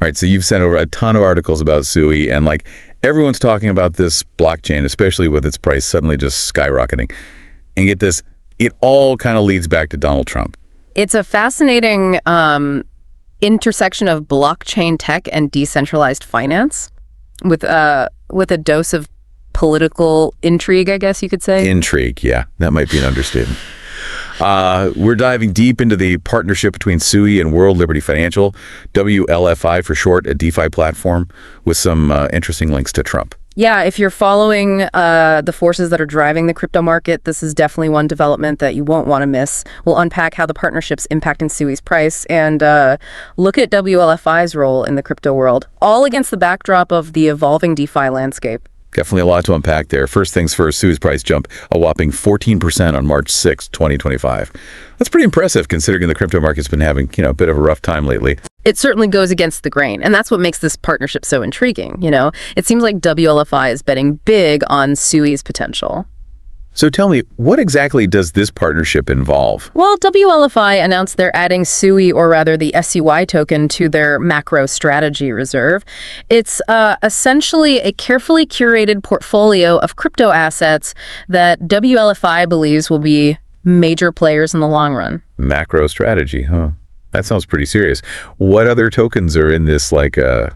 All right, so you've sent over a ton of articles about Sui, and like everyone's talking about this blockchain, especially with its price suddenly just skyrocketing. And get this, it all kind of leads back to Donald Trump. It's a fascinating intersection of blockchain tech and decentralized finance with a dose of political intrigue, I guess you could say. Intrigue, yeah. That might be an understatement. We're diving deep into the partnership between Sui and World Liberty Financial, WLFI for short, a DeFi platform, with some interesting links to Trump. Yeah, if you're following the forces that are driving the crypto market, this is definitely one development that you won't want to miss. We'll unpack how the partnership's impacting Sui's price and look at WLFI's role in the crypto world, all against the backdrop of the evolving DeFi landscape. Definitely a lot to unpack there. First things first, Sui's price jump a whopping 14% on March 6, 2025. That's pretty impressive considering the crypto market's been having, a bit of a rough time lately. It certainly goes against the grain, and that's what makes this partnership so intriguing, It seems like WLFI is betting big on Sui's potential. So tell me, what exactly does this partnership involve? Well, WLFI announced they're adding Sui, or rather the SUI token, to their macro strategy reserve. It's essentially a carefully curated portfolio of crypto assets that WLFI believes will be major players in the long run. Macro strategy, huh? That sounds pretty serious. What other tokens are in this,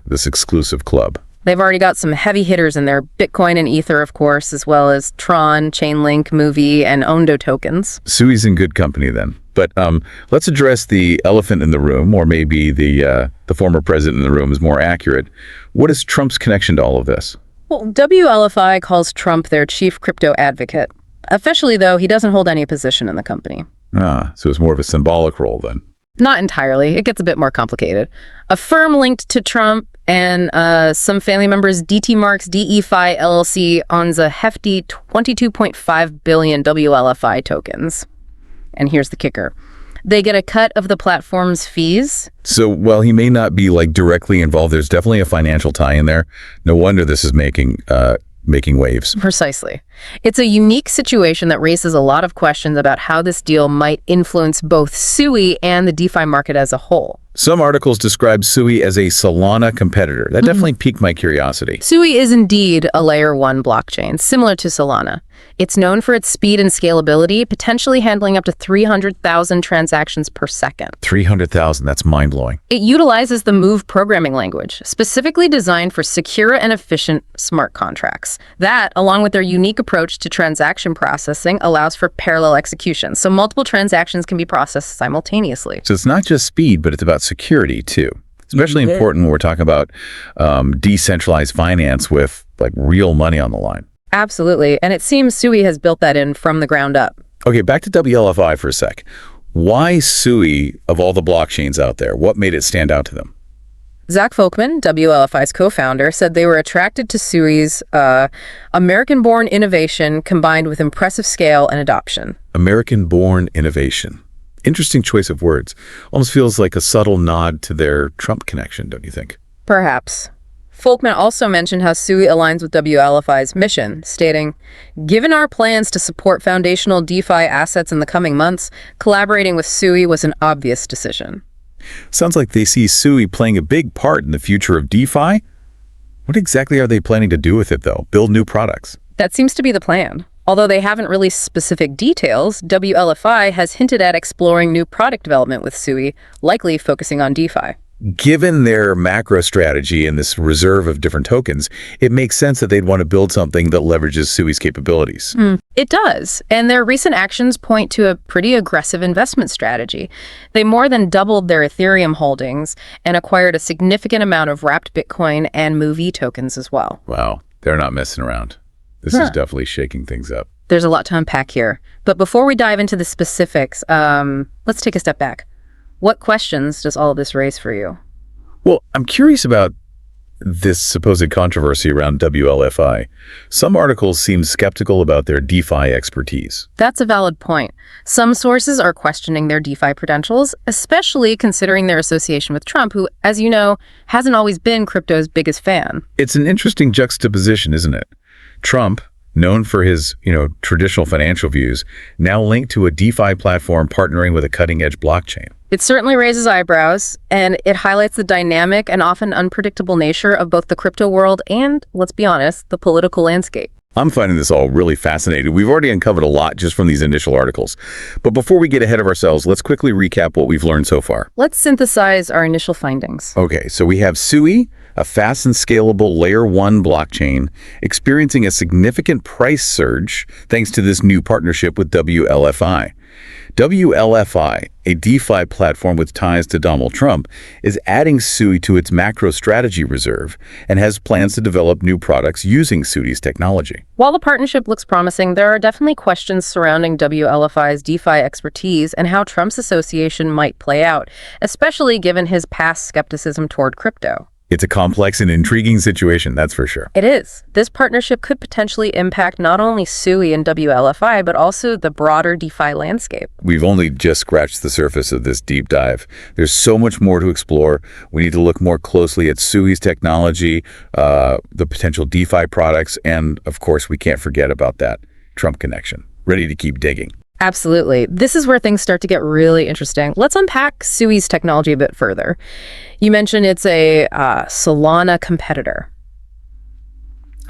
this exclusive club? They've already got some heavy hitters in there, Bitcoin and Ether, of course, as well as Tron, Chainlink, Movie, and Ondo tokens. Sui's in good company then. But let's address the elephant in the room, or maybe the former president in the room is more accurate. What is Trump's connection to all of this? Well, WLFI calls Trump their chief crypto advocate. Officially, though, he doesn't hold any position in the company. So it's more of a symbolic role then. Not entirely. It gets a bit more complicated. A firm linked to Trump and some family members, DT Marks DeFi LLC, owns a hefty 22.5 billion WLFI tokens. And here's the kicker. They get a cut of the platform's fees. So while he may not be directly involved, there's definitely a financial tie in there. No wonder this is making waves. Precisely. It's a unique situation that raises a lot of questions about how this deal might influence both Sui and the DeFi market as a whole. Some articles describe Sui as a Solana competitor. That definitely piqued my curiosity. Sui is indeed a layer 1 blockchain, similar to Solana. It's known for its speed and scalability, potentially handling up to 300,000 transactions per second. 300,000, that's mind-blowing. It utilizes the Move programming language, specifically designed for secure and efficient smart contracts. That, along with their unique approach to transaction processing, allows for parallel execution, so multiple transactions can be processed simultaneously. So it's not just speed, but it's about security too. Especially important when we're talking about decentralized finance with real money on the line. Absolutely. And it seems Sui has built that in from the ground up. Okay, back to WLFI for a sec. Why Sui of all the blockchains out there? What made it stand out to them? Zach Folkman, WLFI's co-founder, said they were attracted to Sui's American-born innovation combined with impressive scale and adoption. American-born innovation. Interesting choice of words. Almost feels like a subtle nod to their Trump connection, don't you think? Perhaps. Folkman also mentioned how Sui aligns with WLFI's mission, stating, "Given our plans to support foundational DeFi assets in the coming months, collaborating with Sui was an obvious decision." Sounds like they see Sui playing a big part in the future of DeFi. What exactly are they planning to do with it, though? Build new products? That seems to be the plan. Although they haven't released specific details, WLFI has hinted at exploring new product development with Sui, likely focusing on DeFi. Given their macro strategy and this reserve of different tokens, it makes sense that they'd want to build something that leverages Sui's capabilities. It does, and their recent actions point to a pretty aggressive investment strategy. They more than doubled their Ethereum holdings and acquired a significant amount of wrapped Bitcoin and Movie tokens as well. Wow, they're not messing around. This is definitely shaking things up. There's a lot to unpack here. But before we dive into the specifics, let's take a step back. What questions does all of this raise for you? Well, I'm curious about this supposed controversy around WLFI. Some articles seem skeptical about their DeFi expertise. That's a valid point. Some sources are questioning their DeFi credentials, especially considering their association with Trump, who, as you know, hasn't always been crypto's biggest fan. It's an interesting juxtaposition, isn't it? Trump, known for his, traditional financial views, now linked to a DeFi platform partnering with a cutting-edge blockchain. It certainly raises eyebrows, and it highlights the dynamic and often unpredictable nature of both the crypto world and, let's be honest, the political landscape. I'm finding this all really fascinating. We've already uncovered a lot just from these initial articles. But before we get ahead of ourselves, let's quickly recap what we've learned so far. Let's synthesize our initial findings. Okay, so we have Sui, a fast and scalable Layer 1 blockchain, experiencing a significant price surge thanks to this new partnership with WLFI. WLFI, a DeFi platform with ties to Donald Trump, is adding Sui to its macro strategy reserve and has plans to develop new products using Sui's technology. While the partnership looks promising, there are definitely questions surrounding WLFI's DeFi expertise and how Trump's association might play out, especially given his past skepticism toward crypto. It's a complex and intriguing situation, that's for sure. It is. This partnership could potentially impact not only Sui and WLFI, but also the broader DeFi landscape. We've only just scratched the surface of this deep dive. There's so much more to explore. We need to look more closely at Sui's technology, the potential DeFi products, and of course, we can't forget about that Trump connection. Ready to keep digging. Absolutely. This is where things start to get really interesting. Let's unpack Sui's technology a bit further. You mentioned it's a Solana competitor.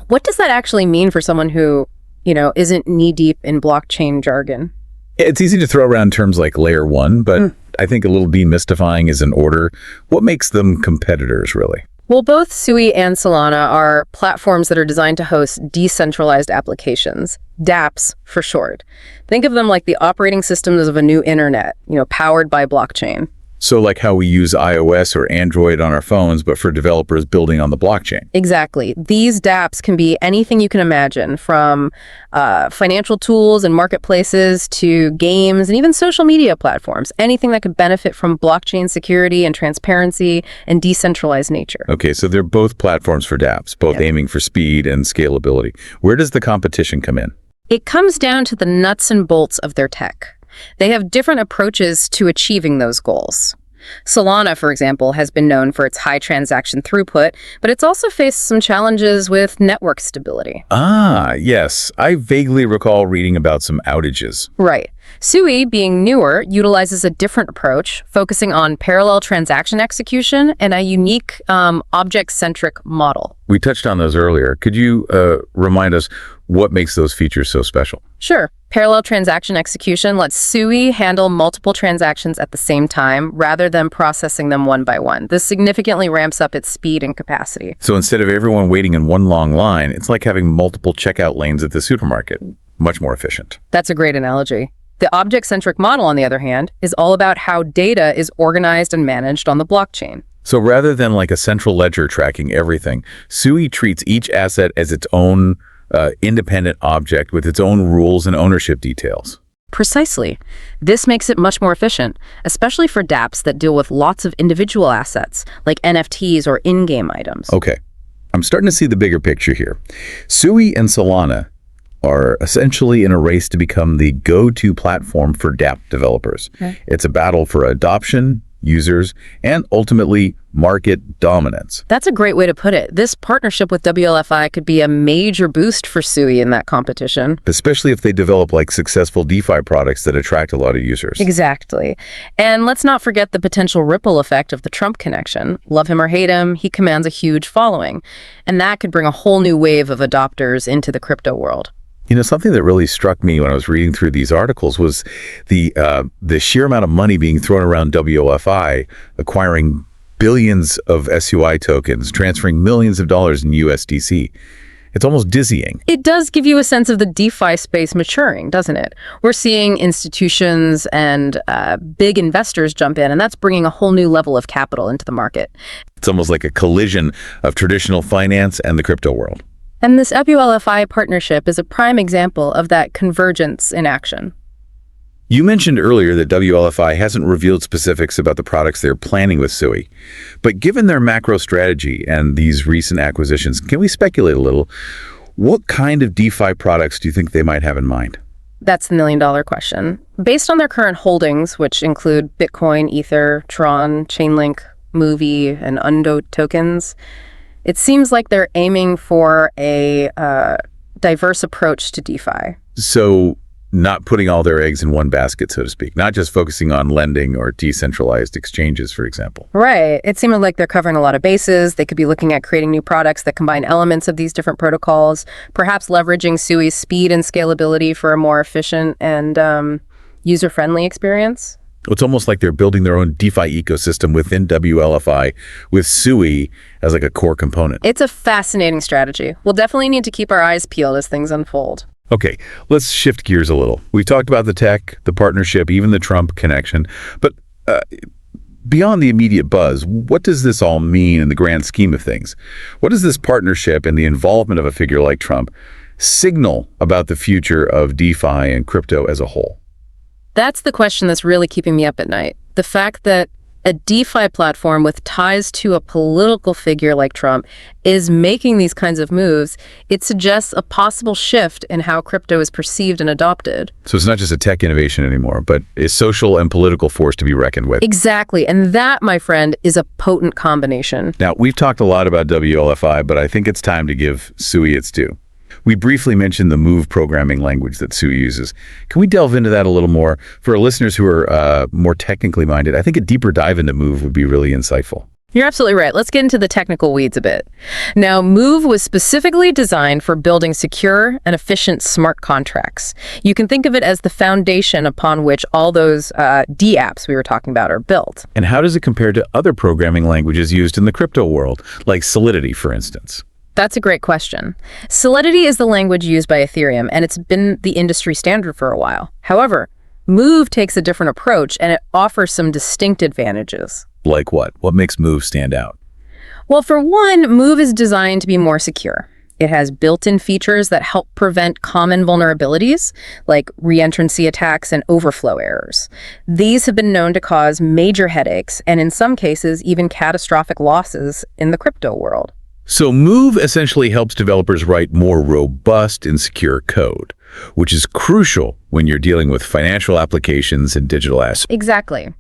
What does that actually mean for someone who, isn't knee-deep in blockchain jargon? It's easy to throw around terms like Layer 1, but I think a little demystifying is in order. What makes them competitors, really? Well, both Sui and Solana are platforms that are designed to host decentralized applications, dApps for short. Think of them like the operating systems of a new internet, powered by blockchain. So like how we use iOS or Android on our phones, but for developers building on the blockchain. Exactly. These dApps can be anything you can imagine, from financial tools and marketplaces to games and even social media platforms. Anything that could benefit from blockchain security and transparency and decentralized nature. Okay, so they're both platforms for dApps, both aiming for speed and scalability. Where does the competition come in? It comes down to the nuts and bolts of their tech. They have different approaches to achieving those goals. Solana, for example, has been known for its high transaction throughput, but it's also faced some challenges with network stability. Ah, yes. I vaguely recall reading about some outages. Right. Sui, being newer, utilizes a different approach, focusing on parallel transaction execution and a unique object-centric model. We touched on those earlier. Could you remind us what makes those features so special? Sure. Parallel transaction execution lets Sui handle multiple transactions at the same time rather than processing them one by one. This significantly ramps up its speed and capacity. So instead of everyone waiting in one long line, it's like having multiple checkout lanes at the supermarket. Much more efficient. That's a great analogy. The object-centric model, on the other hand, is all about how data is organized and managed on the blockchain. So rather than like a central ledger tracking everything, Sui treats each asset as its own independent object with its own rules and ownership details. Precisely. This makes it much more efficient, especially for dApps that deal with lots of individual assets, like NFTs or in-game items. Okay, I'm starting to see the bigger picture here. Sui and Solana are essentially in a race to become the go-to platform for dApp developers. Okay. It's a battle for adoption, users, and ultimately market dominance. That's a great way to put it. This partnership with WLFI could be a major boost for Sui in that competition. Especially if they develop like successful DeFi products that attract a lot of users. Exactly. And let's not forget the potential ripple effect of the Trump connection. Love him or hate him, he commands a huge following. And that could bring a whole new wave of adopters into the crypto world. Something that really struck me when I was reading through these articles was the sheer amount of money being thrown around WLFI, acquiring billions of SUI tokens, transferring millions of dollars in USDC. It's almost dizzying. It does give you a sense of the DeFi space maturing, doesn't it? We're seeing institutions and big investors jump in, and that's bringing a whole new level of capital into the market. It's almost like a collision of traditional finance and the crypto world. And this WLFI partnership is a prime example of that convergence in action. You mentioned earlier that WLFI hasn't revealed specifics about the products they're planning with Sui. But given their macro strategy and these recent acquisitions, can we speculate a little? What kind of DeFi products do you think they might have in mind? That's the million-dollar question. Based on their current holdings, which include Bitcoin, Ether, Tron, Chainlink, Movie, and Undo tokens, it seems like they're aiming for a diverse approach to DeFi. So not putting all their eggs in one basket, so to speak, not just focusing on lending or decentralized exchanges, for example. Right. It seemed like they're covering a lot of bases. They could be looking at creating new products that combine elements of these different protocols, perhaps leveraging Sui's speed and scalability for a more efficient and user-friendly experience. It's almost like they're building their own DeFi ecosystem within WLFI with Sui as like a core component. It's a fascinating strategy. We'll definitely need to keep our eyes peeled as things unfold. Okay, let's shift gears a little. We talked about the tech, the partnership, even the Trump connection, but beyond the immediate buzz, what does this all mean in the grand scheme of things? What does this partnership and the involvement of a figure like Trump signal about the future of DeFi and crypto as a whole? That's the question that's really keeping me up at night. The fact that a DeFi platform with ties to a political figure like Trump is making these kinds of moves, it suggests a possible shift in how crypto is perceived and adopted. So it's not just a tech innovation anymore, but a social and political force to be reckoned with. Exactly. And that, my friend, is a potent combination. Now, we've talked a lot about WLFI, but I think it's time to give Sui its due. We briefly mentioned the Move programming language that Sui uses. Can we delve into that a little more? For our listeners who are more technically minded, I think a deeper dive into Move would be really insightful. You're absolutely right. Let's get into the technical weeds a bit. Now, Move was specifically designed for building secure and efficient smart contracts. You can think of it as the foundation upon which all those dApps we were talking about are built. And how does it compare to other programming languages used in the crypto world, like Solidity, for instance? That's a great question. Solidity is the language used by Ethereum, and it's been the industry standard for a while. However, Move takes a different approach, and it offers some distinct advantages. Like what? What makes Move stand out? Well, for one, Move is designed to be more secure. It has built-in features that help prevent common vulnerabilities, like reentrancy attacks and overflow errors. These have been known to cause major headaches, and in some cases, even catastrophic losses in the crypto world. So Move essentially helps developers write more robust and secure code, which is crucial when you're dealing with financial applications and digital assets. Exactly.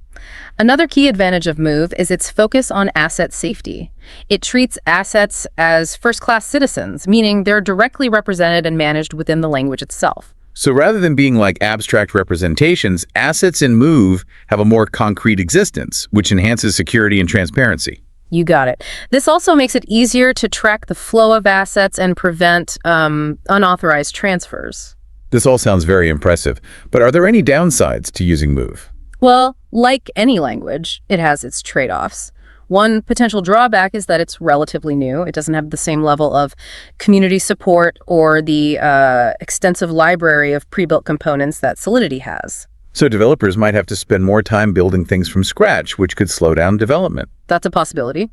Another key advantage of Move is its focus on asset safety. It treats assets as first-class citizens, meaning they're directly represented and managed within the language itself. So rather than being like abstract representations, assets in Move have a more concrete existence, which enhances security and transparency. You got it. This also makes it easier to track the flow of assets and prevent unauthorized transfers. This all sounds very impressive, but are there any downsides to using Move? Well, like any language, it has its trade-offs. One potential drawback is that it's relatively new. It doesn't have the same level of community support or the extensive library of pre-built components that Solidity has. So developers might have to spend more time building things from scratch, which could slow down development. That's a possibility.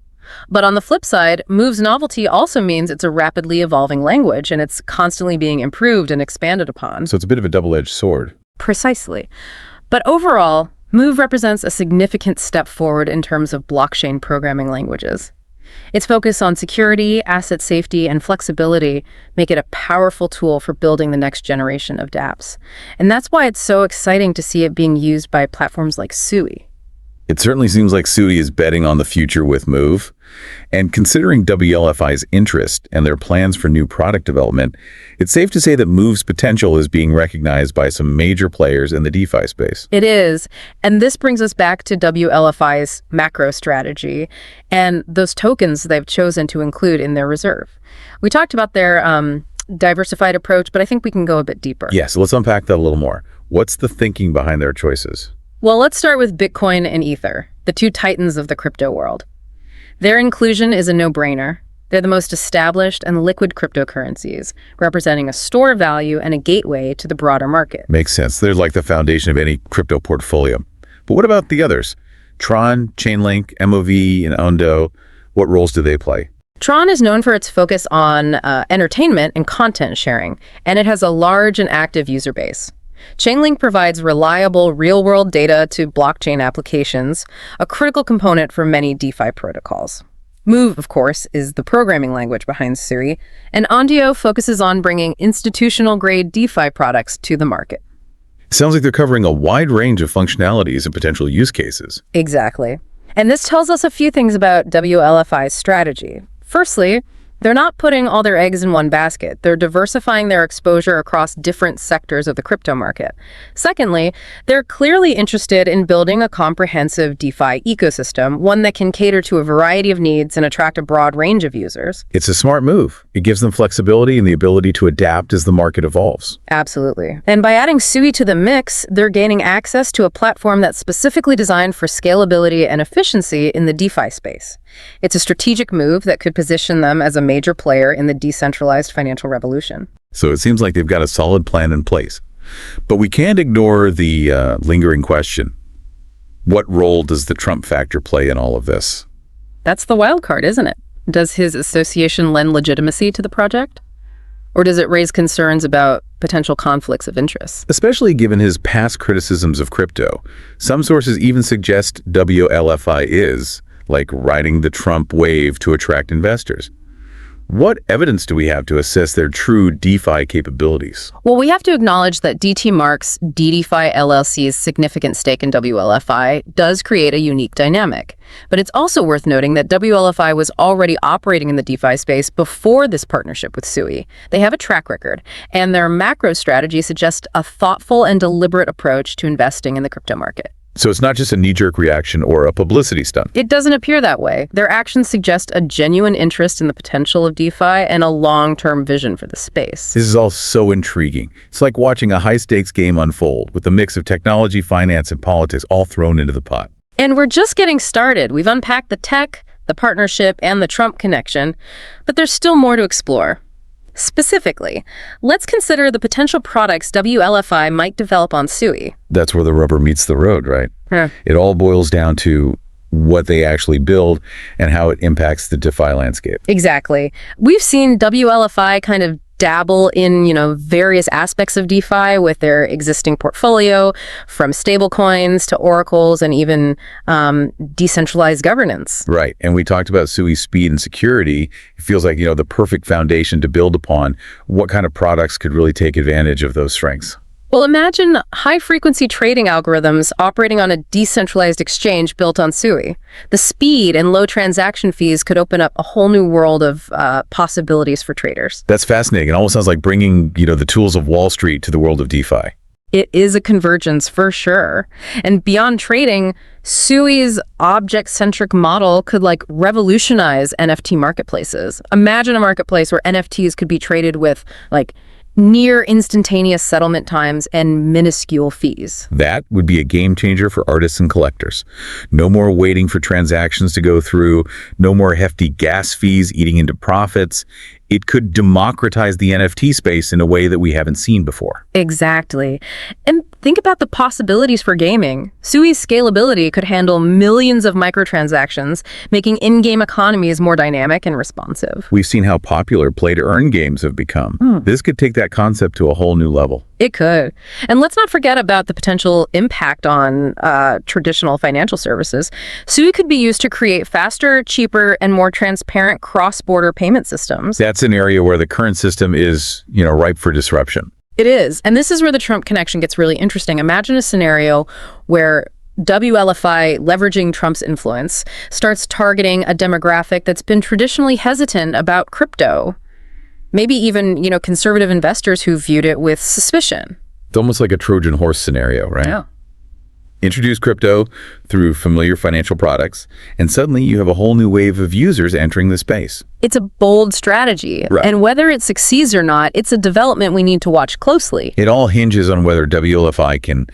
But on the flip side, Move's novelty also means it's a rapidly evolving language, and it's constantly being improved and expanded upon. So it's a bit of a double-edged sword. Precisely. But overall, Move represents a significant step forward in terms of blockchain programming languages. Its focus on security, asset safety, and flexibility make it a powerful tool for building the next generation of dApps. And that's why it's so exciting to see it being used by platforms like Sui. It certainly seems like Sui is betting on the future with Move. And considering WLFI's interest and their plans for new product development, it's safe to say that Move's potential is being recognized by some major players in the DeFi space. It is. And this brings us back to WLFI's macro strategy and those tokens they've chosen to include in their reserve. We talked about their diversified approach, but I think we can go a bit deeper. Yes, let's unpack that a little more. What's the thinking behind their choices? Well, let's start with Bitcoin and Ether, the two titans of the crypto world. Their inclusion is a no-brainer. They're the most established and liquid cryptocurrencies, representing a store of value and a gateway to the broader market. Makes sense. They're like the foundation of any crypto portfolio. But what about the others? Tron, Chainlink, MOV, and Ondo, what roles do they play? Tron is known for its focus on entertainment and content sharing, and it has a large and active user base. Chainlink provides reliable real-world data to blockchain applications, a critical component for many DeFi protocols. Move, of course, is the programming language behind Sui, and Ondo focuses on bringing institutional-grade DeFi products to the market. Sounds like they're covering a wide range of functionalities and potential use cases. Exactly. And this tells us a few things about WLFI's strategy. Firstly, They're not putting all their eggs in one basket. They're diversifying their exposure across different sectors of the crypto market. Secondly, they're clearly interested in building a comprehensive DeFi ecosystem, one that can cater to a variety of needs and attract a broad range of users. It's a smart move. It gives them flexibility and the ability to adapt as the market evolves. Absolutely. And by adding Sui to the mix, they're gaining access to a platform that's specifically designed for scalability and efficiency in the DeFi space. It's a strategic move that could position them as a major player in the decentralized financial revolution. So it seems like they've got a solid plan in place. But we can't ignore the lingering question. What role does the Trump factor play in all of this? That's the wild card, isn't it? Does his association lend legitimacy to the project? Or does it raise concerns about potential conflicts of interest? Especially given his past criticisms of crypto. Some sources even suggest WLFI is like riding the Trump wave to attract investors. What evidence do we have to assess their true DeFi capabilities? Well, we have to acknowledge that DT Marks DeFi LLC's significant stake in WLFI does create a unique dynamic. But it's also worth noting that WLFI was already operating in the DeFi space before this partnership with Sui. They have a track record, and their macro strategy suggests a thoughtful and deliberate approach to investing in the crypto market. So it's not just a knee-jerk reaction or a publicity stunt. It doesn't appear that way. Their actions suggest a genuine interest in the potential of DeFi and a long-term vision for the space. This is all so intriguing. It's like watching a high-stakes game unfold with a mix of technology, finance, and politics all thrown into the pot. And we're just getting started. We've unpacked the tech, the partnership, and the Trump connection, but there's still more to explore. Specifically, let's consider the potential products WLFI might develop on Sui. That's where the rubber meets the road, right? Yeah. It all boils down to what they actually build and how it impacts the DeFi landscape. Exactly. We've seen WLFI kind of dabble in, various aspects of DeFi with their existing portfolio, from stablecoins to oracles and even decentralized governance. Right. And we talked about Sui's speed and security. It feels like, the perfect foundation to build upon. What kind of products could really take advantage of those strengths? Well, imagine high-frequency trading algorithms operating on a decentralized exchange built on Sui. The speed and low transaction fees could open up a whole new world of possibilities for traders. That's fascinating. It almost sounds like bringing, the tools of Wall Street to the world of DeFi. It is a convergence for sure. And beyond trading, Sui's object-centric model could revolutionize NFT marketplaces. Imagine a marketplace where NFTs could be traded with near instantaneous settlement times and minuscule fees. That would be a game changer for artists and collectors. No more waiting for transactions to go through, no more hefty gas fees eating into profits. It could democratize the NFT space in a way that we haven't seen before. Exactly. And think about the possibilities for gaming. Sui's scalability could handle millions of microtransactions, making in-game economies more dynamic and responsive. We've seen how popular play-to-earn games have become. This could take that concept to a whole new level. It could. And let's not forget about the potential impact on traditional financial services. Sui could be used to create faster, cheaper, and more transparent cross-border payment systems. That's an area where the current system is, ripe for disruption. It is. And this is where the Trump connection gets really interesting. Imagine a scenario where WLFI, leveraging Trump's influence, starts targeting a demographic that's been traditionally hesitant about crypto. Maybe even, conservative investors who viewed it with suspicion. It's almost like a Trojan horse scenario, right? Yeah. Introduce crypto through familiar financial products, and suddenly you have a whole new wave of users entering the space. It's a bold strategy. Right. And whether it succeeds or not, it's a development we need to watch closely. It all hinges on whether WLFI can,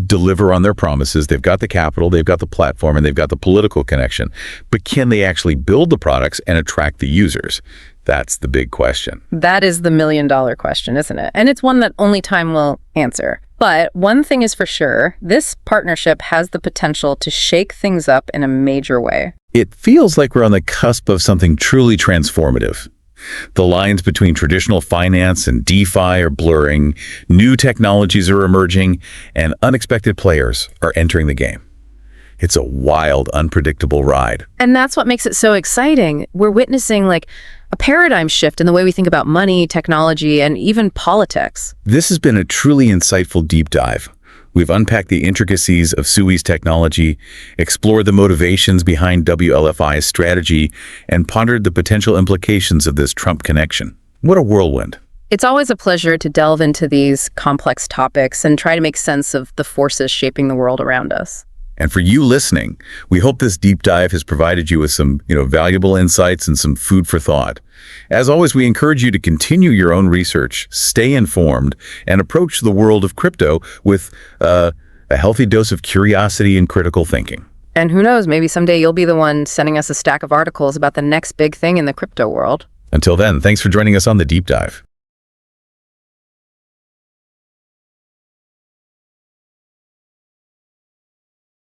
deliver on their promises. They've got the capital, they've got the platform, and they've got the political connection. But can they actually build the products and attract the users? That's the big question. That is the million-dollar question, isn't it? And it's one that only time will answer. But one thing is for sure, this partnership has the potential to shake things up in a major way. It feels like we're on the cusp of something truly transformative. The lines between traditional finance and DeFi are blurring, new technologies are emerging, and unexpected players are entering the game. It's a wild, unpredictable ride. And that's what makes it so exciting. We're witnessing a paradigm shift in the way we think about money, technology, and even politics. This has been a truly insightful deep dive. We've unpacked the intricacies of Sui's technology, explored the motivations behind WLFI's strategy, and pondered the potential implications of this Trump connection. What a whirlwind. It's always a pleasure to delve into these complex topics and try to make sense of the forces shaping the world around us. And for you listening, we hope this deep dive has provided you with some, valuable insights and some food for thought. As always, we encourage you to continue your own research, stay informed, and approach the world of crypto with a healthy dose of curiosity and critical thinking. And who knows, maybe someday you'll be the one sending us a stack of articles about the next big thing in the crypto world. Until then, thanks for joining us on The Deep Dive.